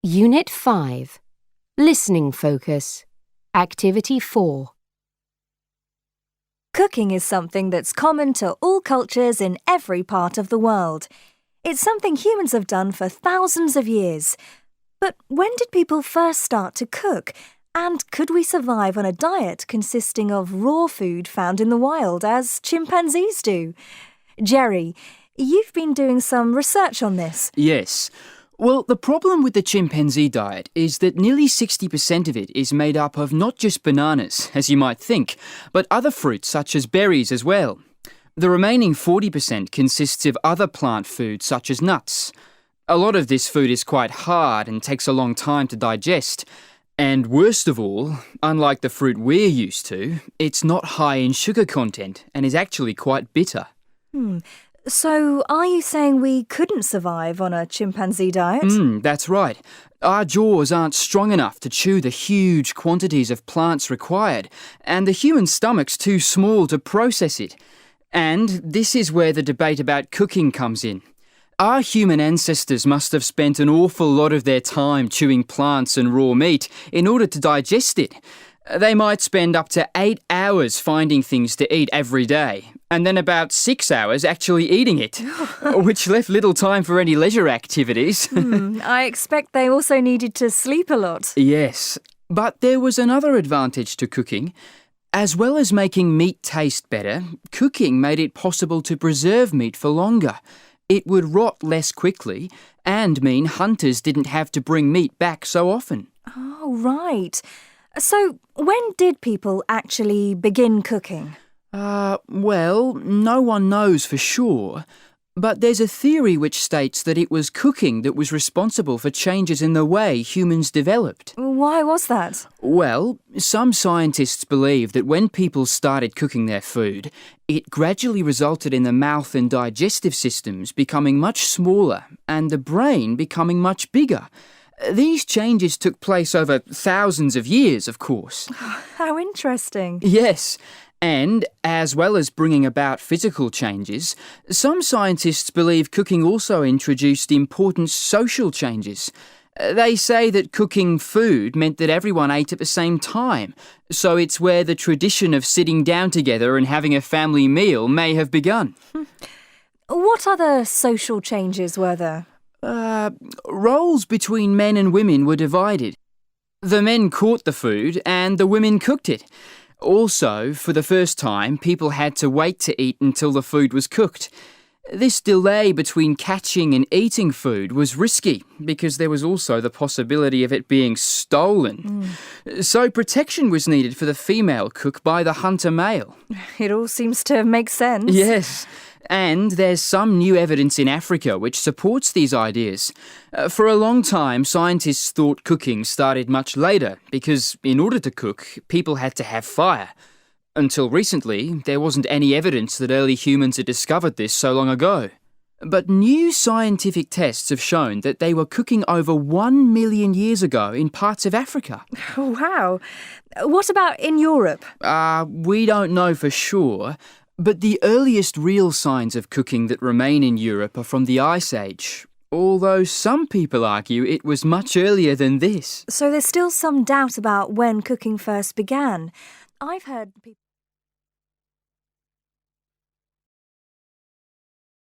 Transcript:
Unit 5. Listening Focus. Activity 4. Cooking is something that's common to all cultures in every part of the world. It's something humans have done for thousands of years. But when did people first start to cook? And could we survive on a diet consisting of raw food found in the wild, as chimpanzees do? Jerry, you've been doing some research on this. Yes. Well, the problem with the chimpanzee diet is that nearly 60% of it is made up of not just bananas, as you might think, but other fruits such as berries as well. The remaining 40% consists of other plant foods such as nuts. A lot of this food is quite hard and takes a long time to digest. And worst of all, unlike the fruit we're used to, it's not high in sugar content and is actually quite bitter. So, are you saying we couldn't survive on a chimpanzee diet? That's right. Our jaws aren't strong enough to chew the huge quantities of plants required, and the human stomach's too small to process it. And this is where the debate about cooking comes in. Our human ancestors must have spent an awful lot of their time chewing plants and raw meat in order to digest it. They might spend up to 8 hours finding things to eat every day, and then about 6 hours actually eating it, which left little time for any leisure activities. I expect they also needed to sleep a lot. Yes, but there was another advantage to cooking. As well as making meat taste better, cooking made it possible to preserve meat for longer. It would rot less quickly and mean hunters didn't have to bring meat back so often. Oh, right. So, when did people actually begin cooking? Well, no one knows for sure, but there's a theory which states that it was cooking that was responsible for changes in the way humans developed. Why was that? Well, some scientists believe that when people started cooking their food, it gradually resulted in the mouth and digestive systems becoming much smaller and the brain becoming much bigger. These changes took place over thousands of years, of course. How interesting. Yes, and as well as bringing about physical changes, some scientists believe cooking also introduced important social changes. They say that cooking food meant that everyone ate at the same time, so it's where the tradition of sitting down together and having a family meal may have begun. What other social changes were there? Roles between men and women were divided. The men caught the food and the women cooked it. Also, for the first time, people had to wait to eat until the food was cooked. This delay between catching and eating food was risky because there was also the possibility of it being stolen. So protection was needed for the female cook by the hunter male. It all seems to make sense. Yes. And there's some new evidence in Africa which supports these ideas. For a long time, scientists thought cooking started much later because in order to cook, people had to have fire. Until recently, there wasn't any evidence that early humans had discovered this so long ago. But new scientific tests have shown that they were cooking over 1 million years ago in parts of Africa. Wow. What about in Europe? We don't know for sure. But the earliest real signs of cooking that remain in Europe are from the Ice Age, although some people argue it was much earlier than this. So there's still some doubt about when cooking first began. I've heard people